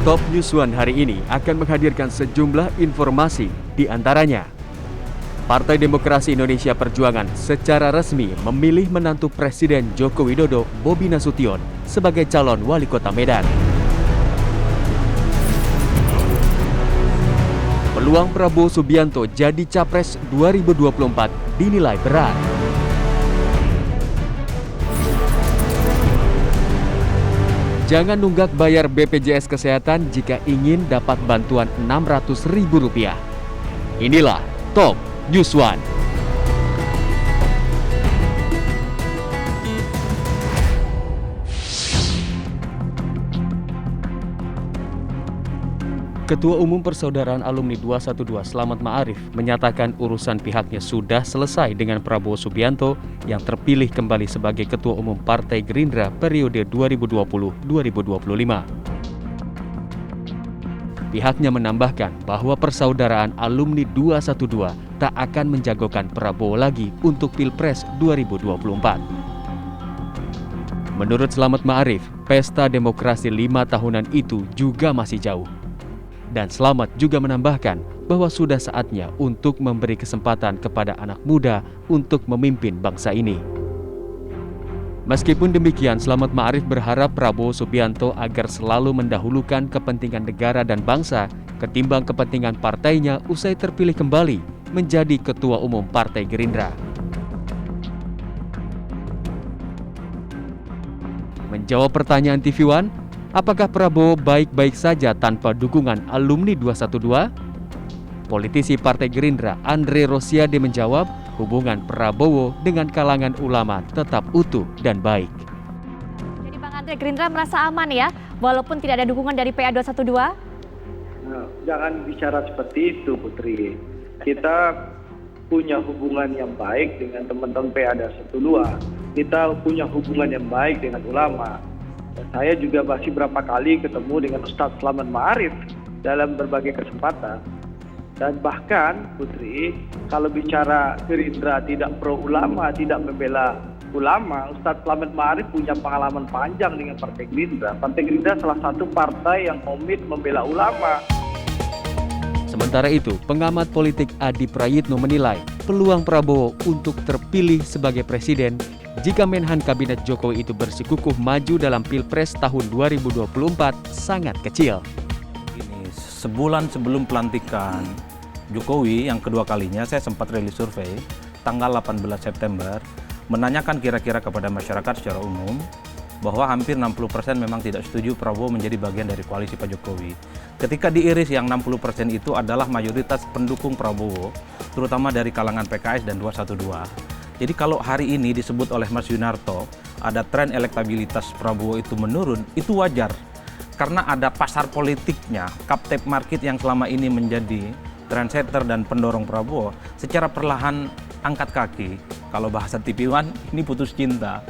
Top News One hari ini akan menghadirkan sejumlah informasi, di antaranya Partai Demokrasi Indonesia Perjuangan secara resmi memilih menantu Presiden Joko Widodo, Bobi Nasution, sebagai calon wali kota Medan. Peluang Prabowo Subianto jadi Capres 2024 dinilai berat. Jangan nunggak bayar BPJS Kesehatan jika ingin dapat bantuan Rp600.000. Inilah Top News One. Ketua Umum Persaudaraan Alumni 212 Slamet Ma'arif menyatakan urusan pihaknya sudah selesai dengan Prabowo Subianto yang terpilih kembali sebagai Ketua Umum Partai Gerindra periode 2020-2025. Pihaknya menambahkan bahwa Persaudaraan Alumni 212 tak akan menjagokan Prabowo lagi untuk Pilpres 2024. Menurut Slamet Ma'arif, pesta demokrasi 5 tahunan itu juga masih jauh. Dan Slamet juga menambahkan bahwa sudah saatnya untuk memberi kesempatan kepada anak muda untuk memimpin bangsa ini. Meskipun demikian, Slamet Ma'arif berharap Prabowo Subianto agar selalu mendahulukan kepentingan negara dan bangsa ketimbang kepentingan partainya usai terpilih kembali menjadi Ketua Umum Partai Gerindra. Menjawab pertanyaan TV One, apakah Prabowo baik-baik saja tanpa dukungan alumni 212? Politisi Partai Gerindra Andre Rosiade menjawab, hubungan Prabowo dengan kalangan ulama tetap utuh dan baik. Jadi Bang Andre, Gerindra merasa aman ya, walaupun tidak ada dukungan dari PA212? Nah, jangan bicara seperti itu, Putri. Kita punya hubungan yang baik dengan teman-teman PA212. Kita punya hubungan yang baik dengan ulama. Saya juga masih berapa kali ketemu dengan Ustadz Slamet Ma'arif dalam berbagai kesempatan. Dan bahkan, Putri, kalau bicara Gerindra tidak pro ulama, tidak membela ulama, Ustadz Slamet Ma'arif punya pengalaman panjang dengan Partai Gerindra. Partai Gerindra salah satu partai yang komit membela ulama. Sementara itu, pengamat politik Adi Prayitno menilai peluang Prabowo untuk terpilih sebagai presiden jika Menhan Kabinet Jokowi itu bersikukuh maju dalam Pilpres tahun 2024 sangat kecil. Ini sebulan sebelum pelantikan Jokowi yang kedua kalinya, saya sempat rilis survei tanggal 18 September menanyakan kira-kira kepada masyarakat secara umum bahwa hampir 60% memang tidak setuju Prabowo menjadi bagian dari koalisi Pak Jokowi. Ketika diiris yang 60% itu adalah mayoritas pendukung Prabowo, terutama dari kalangan PKS dan 212. Jadi kalau hari ini disebut oleh Mas Yunarto ada tren elektabilitas Prabowo itu menurun, itu wajar. Karena ada pasar politiknya, captive market yang selama ini menjadi trendsetter dan pendorong Prabowo, secara perlahan angkat kaki. Kalau bahasa TV One, ini putus cinta.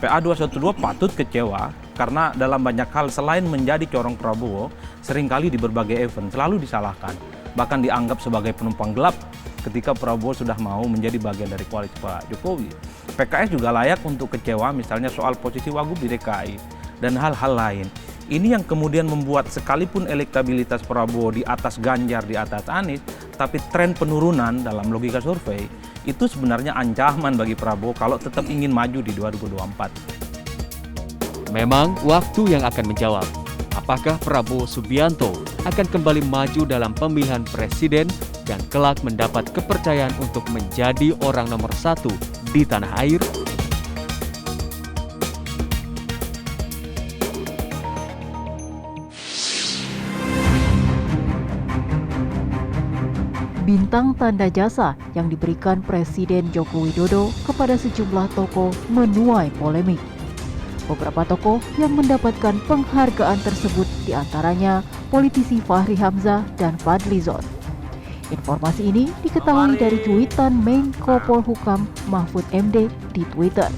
PA212 patut kecewa karena dalam banyak hal selain menjadi corong Prabowo, seringkali di berbagai event selalu disalahkan. Bahkan dianggap sebagai penumpang gelap ketika Prabowo sudah mau menjadi bagian dari koalisi Pak Jokowi. PKS juga layak untuk kecewa misalnya soal posisi Wagub di DKI dan hal-hal lain. Ini yang kemudian membuat sekalipun elektabilitas Prabowo di atas Ganjar, di atas Anies, tapi tren penurunan dalam logika survei itu sebenarnya ancaman bagi Prabowo kalau tetap ingin maju di 2024. Memang waktu yang akan menjawab, apakah Prabowo Subianto akan kembali maju dalam pemilihan presiden dan kelak mendapat kepercayaan untuk menjadi orang nomor 1 di tanah air? Bintang tanda jasa yang diberikan Presiden Joko Widodo kepada sejumlah tokoh menuai polemik. Beberapa tokoh yang mendapatkan penghargaan tersebut diantaranya politisi Fahri Hamzah dan Fadlizon. Informasi ini diketahui dari cuitan Menko Polhukam Mahfud MD di Twitter.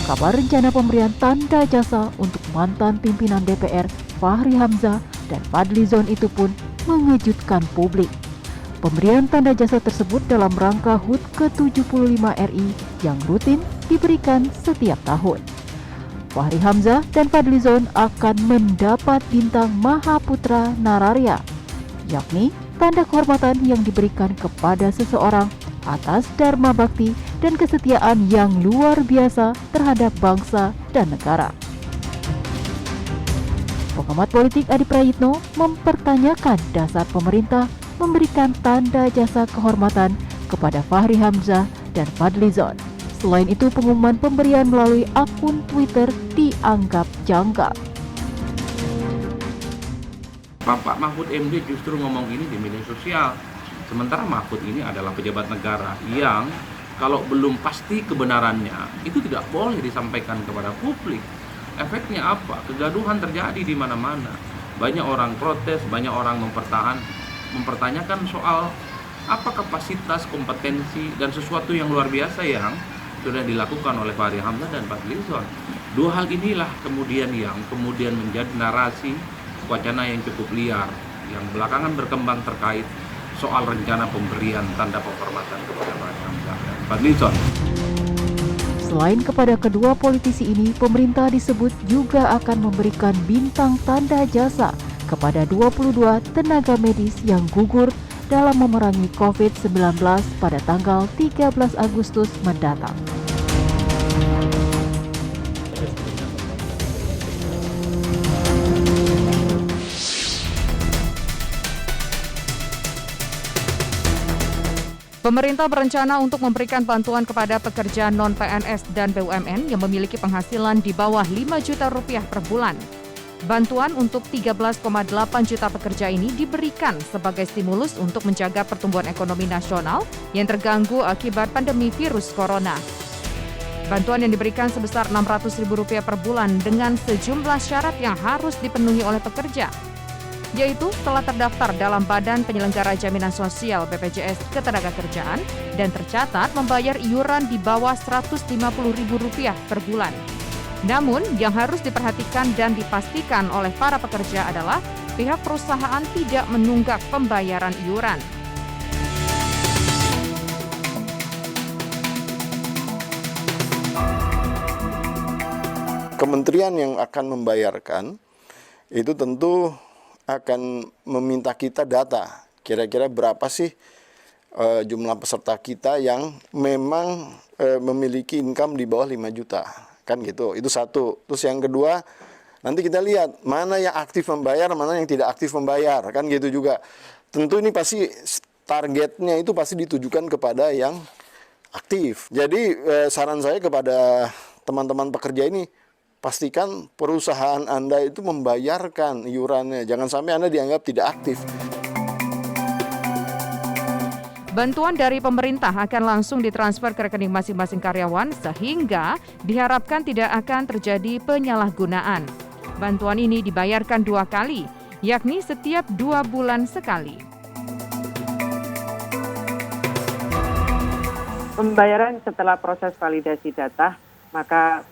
Kabar rencana pemberian tanda jasa untuk mantan pimpinan DPR Fahri Hamzah dan Fadlizon itu pun mengejutkan publik. Pemberian tanda jasa tersebut dalam rangka HUT ke-75 RI yang rutin diberikan setiap tahun. Fahri Hamzah dan Fadlizon akan mendapat bintang Mahaputra Nararya, yakni tanda kehormatan yang diberikan kepada seseorang atas dharma bakti dan kesetiaan yang luar biasa terhadap bangsa dan negara. Pengamat politik Adi Prayitno mempertanyakan dasar pemerintah memberikan tanda jasa kehormatan kepada Fahri Hamzah dan Fadlizon. Selain itu, pengumuman pemberian melalui akun Twitter dianggap janggal. Bapak Mahfud MD justru ngomong ini di media sosial. Sementara Mahfud ini adalah pejabat negara yang kalau belum pasti kebenarannya itu tidak boleh disampaikan kepada publik. Efeknya apa? Kegaduhan terjadi di mana-mana. Banyak orang protes, banyak orang mempertanyakan soal apa kapasitas, kompetensi, dan sesuatu yang luar biasa yang sudah dilakukan oleh Fahri Hamzah dan Fadlizon. Dua hal inilah kemudian menjadi narasi wacana yang cukup liar yang belakangan berkembang terkait soal rencana pemberian tanda penghormatan kepada Fahri Hamzah dan Fadlizon. Selain kepada kedua politisi ini, pemerintah disebut juga akan memberikan bintang tanda jasa kepada 22 tenaga medis yang gugur dalam memerangi COVID-19 pada tanggal 13 Agustus mendatang. Pemerintah berencana untuk memberikan bantuan kepada pekerja non-PNS dan BUMN yang memiliki penghasilan di bawah 5 juta rupiah per bulan. Bantuan untuk 13,8 juta pekerja ini diberikan sebagai stimulus untuk menjaga pertumbuhan ekonomi nasional yang terganggu akibat pandemi virus corona. Bantuan yang diberikan sebesar Rp600.000 per bulan dengan sejumlah syarat yang harus dipenuhi oleh pekerja, yaitu telah terdaftar dalam Badan Penyelenggara Jaminan Sosial BPJS Ketenagakerjaan dan tercatat membayar iuran di bawah Rp150.000 per bulan. Namun, yang harus diperhatikan dan dipastikan oleh para pekerja adalah pihak perusahaan tidak menunggak pembayaran iuran. Kementerian yang akan membayarkan itu tentu akan meminta kita data, kira-kira berapa sih jumlah peserta kita yang memang memiliki income di bawah 5 juta. Kan gitu, itu satu. Terus yang kedua, nanti kita lihat mana yang aktif membayar, mana yang tidak aktif membayar, kan gitu juga. Tentu ini pasti targetnya itu pasti ditujukan kepada yang aktif. Jadi saran saya kepada teman-teman pekerja ini, pastikan perusahaan Anda itu membayarkan iurannya. Jangan sampai Anda dianggap tidak aktif. Bantuan dari pemerintah akan langsung ditransfer ke rekening masing-masing karyawan sehingga diharapkan tidak akan terjadi penyalahgunaan. Bantuan ini dibayarkan 2 kali, yakni setiap 2 bulan sekali. Pembayaran setelah proses validasi data, maka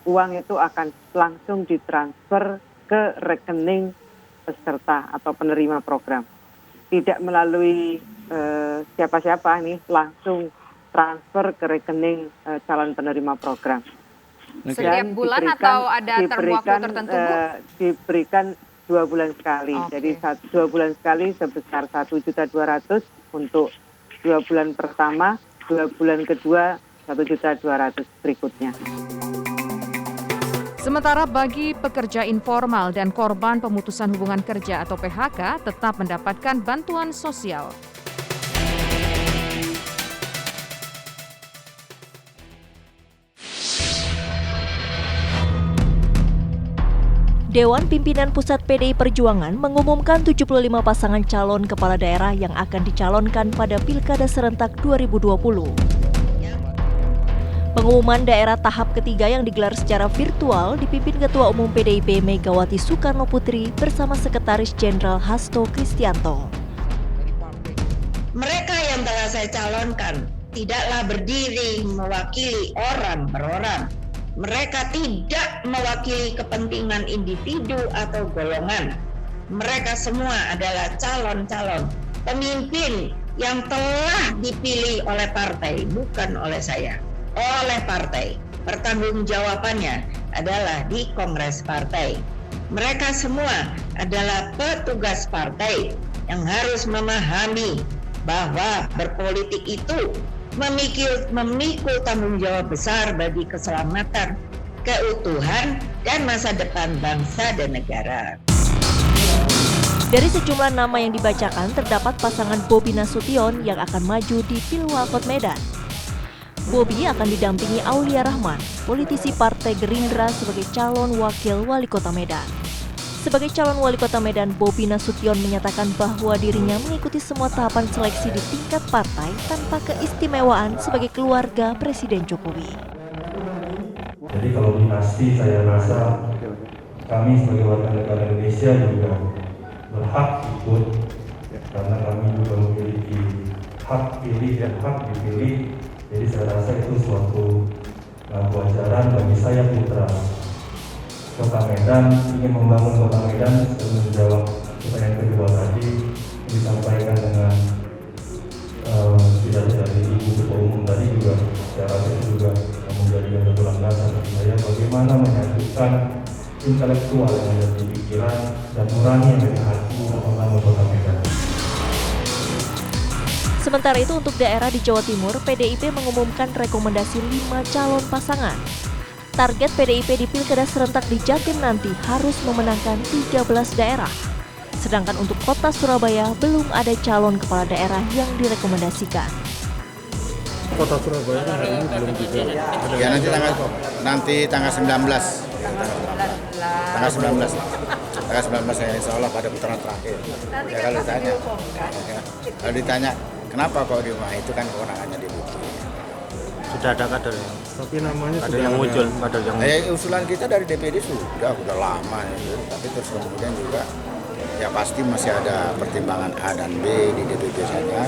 uang itu akan langsung ditransfer ke rekening peserta atau penerima program. Tidak melalui siapa-siapa nih, langsung transfer ke rekening calon penerima program. Setiap bulan atau ada term waktu tertentu, Bu? Diberikan 2 bulan sekali. Okay. Jadi 2 bulan sekali sebesar 1.200.000 untuk 2 bulan pertama, 2 bulan kedua 1.200.000 berikutnya. Sementara bagi pekerja informal dan korban pemutusan hubungan kerja atau PHK tetap mendapatkan bantuan sosial. Dewan Pimpinan Pusat PDI Perjuangan mengumumkan 75 pasangan calon kepala daerah yang akan dicalonkan pada Pilkada Serentak 2020. Pengumuman daerah tahap ketiga yang digelar secara virtual dipimpin Ketua Umum PDIP Megawati Soekarno Putri bersama Sekretaris Jenderal Hasto Kristianto. Mereka yang telah saya calonkan tidaklah berdiri mewakili orang per orang. Mereka tidak mewakili kepentingan individu atau golongan. Mereka semua adalah calon-calon pemimpin yang telah dipilih oleh partai, bukan oleh saya. Oleh partai. pertanggungjawabannya adalah di Kongres Partai. Mereka semua adalah petugas partai yang harus memahami bahwa berpolitik itu memikul tanggung jawab besar bagi keselamatan, keutuhan, dan masa depan bangsa dan negara. Dari sejumlah nama yang dibacakan, terdapat pasangan Bobi Nasution yang akan maju di Pilwakot Medan. Bobi akan didampingi Aulia Rahman, politisi Partai Gerindra sebagai calon wakil wali kota Medan. Sebagai calon wali kota Medan, Bobi Nasution menyatakan bahwa dirinya mengikuti semua tahapan seleksi di tingkat partai tanpa keistimewaan sebagai keluarga Presiden Jokowi. Jadi kalau dinasti, saya rasa kami sebagai warga negara Indonesia juga berhak ikut, karena kami juga memiliki hak pilih dan hak dipilih. Jadi saya rasa itu suatu kewajaran bagi saya putra Kota Medan, ingin membangun Kota Medan. Dan menjawab pertanyaan kedua tadi disampaikan dengan tidak dari Ibu Ketua Umum tadi juga, saya rasa itu juga menjadi satu landasan bagi saya bagaimana menyatukan intelektual yang ada di pikiran dan nurani yang ada di hati untuk membangun Kota Medan. Sementara itu untuk daerah di Jawa Timur, PDIP mengumumkan rekomendasi 5 calon pasangan. Target PDIP di Pilkada serentak di Jatim nanti harus memenangkan 13 daerah. Sedangkan untuk kota Surabaya belum ada calon kepala daerah yang direkomendasikan. Kota Surabaya hari ini belum juga. Ya nanti tanggal 19. Tanggal 19 ya, insya Allah pada putaran terakhir. Ya kalau ditanya kenapa kok di rumah, itu kan kewenangannya di BUPI. Sudah ada kader ya? Tapi namanya kader sudah yang muncul. Kader yang usulan kita dari DPD sudah lama ya. Tapi terus kemudian juga ya pasti masih ada pertimbangan A dan B di DPD saja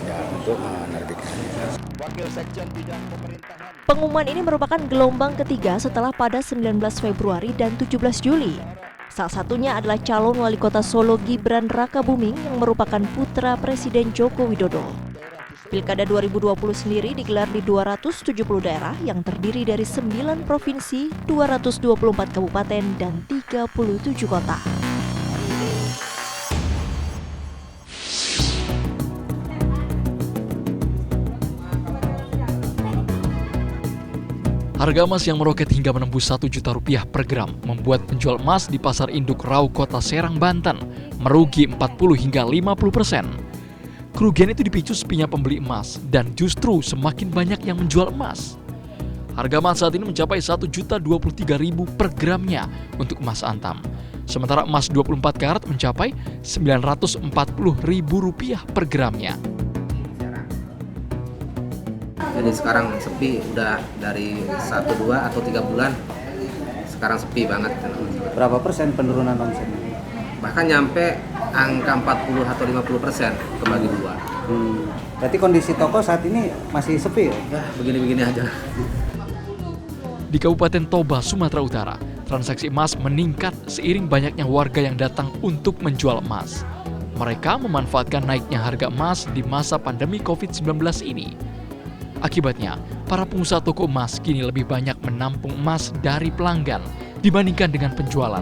ya untuk menerbitkannya. Wakil Sekjen Bidang Pemerintahan. Pengumuman ini merupakan gelombang ketiga setelah pada 19 Februari dan 17 Juli. Salah satunya adalah calon wali kota Solo Gibran Rakabuming yang merupakan putra Presiden Joko Widodo. Pilkada 2020 sendiri digelar di 270 daerah yang terdiri dari 9 provinsi, 224 kabupaten, dan 37 kota. Harga emas yang meroket hingga menembus Rp1 juta per gram membuat penjual emas di Pasar Induk Rau Kota Serang, Banten merugi 40 hingga 50%. Kerugian itu dipicu sepinya pembeli emas dan justru semakin banyak yang menjual emas. Harga emas saat ini mencapai Rp1.023.000 per gramnya untuk emas antam. Sementara emas 24 karat mencapai Rp940.000 per gramnya. Jadi sekarang sepi, udah dari 1-2 atau 3 bulan sekarang sepi banget. Berapa persen penurunan omset? Bahkan nyampe angka 40 atau 50% kebagi dua. Berarti kondisi toko saat ini masih sepi ya? Ya begini-begini aja. Di Kabupaten Toba, Sumatera Utara, transaksi emas meningkat seiring banyaknya warga yang datang untuk menjual emas. Mereka memanfaatkan naiknya harga emas di masa pandemi COVID-19 ini. Akibatnya, para pengusaha toko emas kini lebih banyak menampung emas dari pelanggan dibandingkan dengan penjualan.